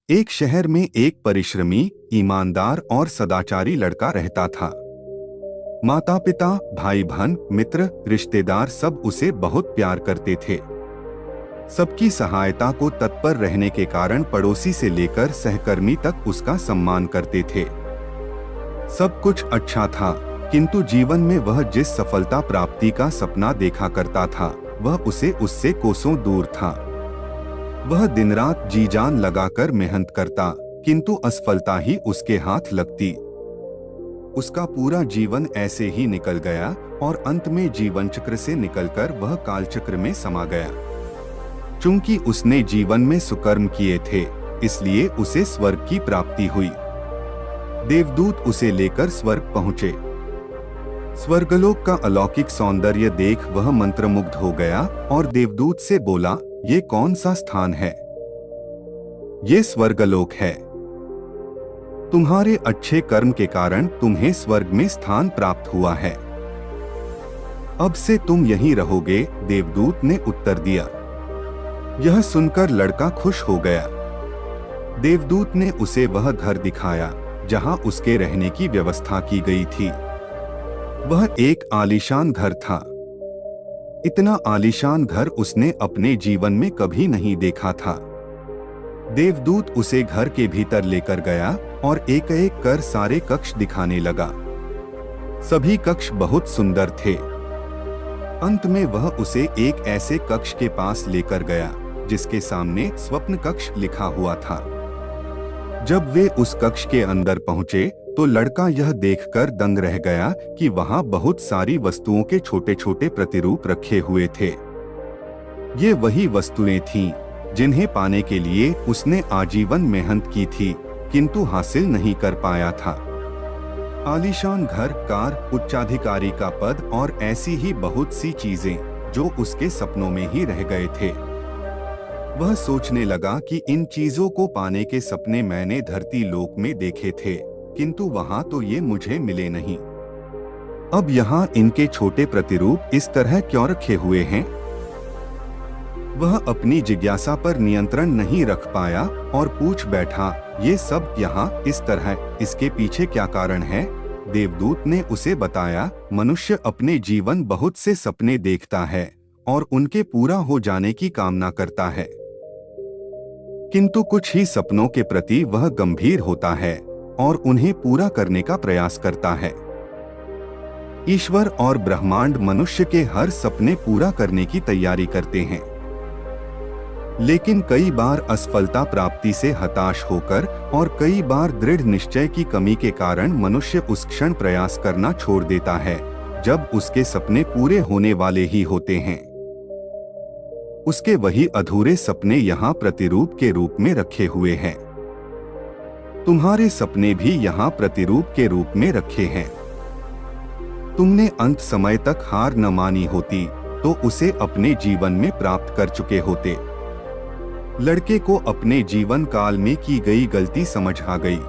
एक शहर में एक परिश्रमी, ईमानदार और सदाचारी लड़का रहता था। माता पिता, भाई बहन, मित्र, रिश्तेदार सब उसे बहुत प्यार करते थे। सबकी सहायता को तत्पर रहने के कारण पड़ोसी से लेकर सहकर्मी तक उसका सम्मान करते थे। सब कुछ अच्छा था, किंतु जीवन में वह जिस सफलता प्राप्ति का सपना देखा करता था, वह उससे कोसों दूर था। वह दिन रात जी जान लगाकर मेहनत करता, किंतु असफलता ही उसके हाथ लगती। उसका पूरा जीवन ऐसे ही निकल गया और अंत में जीवन चक्र से निकलकर वह कालचक्र में समा गया। चूंकि उसने जीवन में सुकर्म किए थे, इसलिए उसे स्वर्ग की प्राप्ति हुई। देवदूत उसे लेकर स्वर्ग पहुँचे। स्वर्गलोक का अलौकिक सौंदर्य देख वह मंत्रमुग्ध हो गया और देवदूत से बोला, ये कौन सा स्थान है? ये स्वर्गलोक है। तुम्हारे अच्छे कर्म के कारण तुम्हें स्वर्ग में स्थान प्राप्त हुआ है। अब से तुम यहीं रहोगे, देवदूत ने उत्तर दिया। यह सुनकर लड़का खुश हो गया। देवदूत ने उसे वह घर दिखाया जहां उसके रहने की व्यवस्था की गई थी। वह एक आलीशान घर था। इतना आलीशान घर उसने अपने जीवन में कभी नहीं देखा था। देवदूत उसे घर के भीतर लेकर गया और एक एक कर सारे कक्ष दिखाने लगा। सभी कक्ष बहुत सुंदर थे। अंत में वह उसे एक ऐसे कक्ष के पास लेकर गया जिसके सामने स्वप्न कक्ष लिखा हुआ था। जब वे उस कक्ष के अंदर पहुंचे तो लड़का यह देखकर दंग रह गया कि वहां बहुत सारी वस्तुओं के छोटे छोटे प्रतिरूप रखे हुए थे। ये वही वस्तुएं थीं जिन्हें पाने के लिए उसने आजीवन मेहनत की थी, किंतु हासिल नहीं कर पाया था। आलीशान घर, कार, उच्चाधिकारी का पद और ऐसी ही बहुत सी चीजें जो उसके सपनों में ही रह गए थे। वह सोचने लगा कि इन चीजों को पाने के सपने मैंने धरती लोक में देखे थे, किंतु वहां तो ये मुझे मिले नहीं। अब यहाँ इनके छोटे प्रतिरूप इस तरह क्यों रखे हुए हैं? वह अपनी जिज्ञासा पर नियंत्रण नहीं रख पाया और पूछ बैठा, ये सब यहाँ इस तरह, इसके पीछे क्या कारण है? देवदूत ने उसे बताया, मनुष्य अपने जीवन बहुत से सपने देखता है और उनके पूरा हो जाने की कामना करता है, किंतु कुछ ही सपनों के प्रति वह गंभीर होता है और उन्हें पूरा करने का प्रयास करता है। ईश्वर और ब्रह्मांड मनुष्य के हर सपने पूरा करने की तैयारी करते हैं, लेकिन कई बार असफलता प्राप्ति से हताश होकर और कई बार दृढ़ निश्चय की कमी के कारण मनुष्य उस क्षण प्रयास करना छोड़ देता है जब उसके सपने पूरे होने वाले ही होते हैं। उसके वही अधूरे सपने यहाँ प्रतिरूप के रूप में रखे हुए हैं। तुम्हारे सपने भी यहाँ प्रतिरूप के रूप में रखे हैं। तुमने अंत समय तक हार न मानी होती तो उसे अपने जीवन में प्राप्त कर चुके होते। लड़के को अपने जीवन काल में की गई गलती समझ आ गई,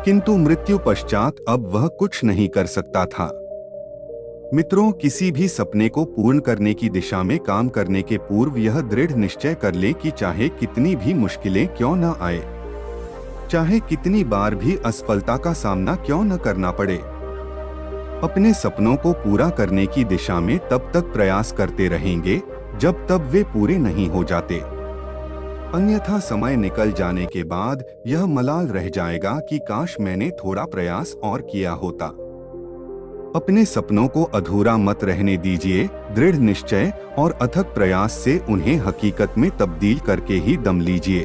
किंतु मृत्यु पश्चात अब वह कुछ नहीं कर सकता था। मित्रों, किसी भी सपने को पूर्ण करने की दिशा में काम करने के पूर्व यह दृढ़ निश्चय कर ले कि चाहे कितनी भी मुश्किलें क्यों न आए, चाहे कितनी बार भी असफलता का सामना क्यों न करना पड़े, अपने सपनों को पूरा करने की दिशा में तब तक प्रयास करते रहेंगे जब तक वे पूरे नहीं हो जाते। अन्यथा समय निकल जाने के बाद यह मलाल रह जाएगा कि काश मैंने थोड़ा प्रयास और किया होता। अपने सपनों को अधूरा मत रहने दीजिए। दृढ़ निश्चय और अथक प्रयास से उन्हें हकीकत में तब्दील करके ही दम लीजिए।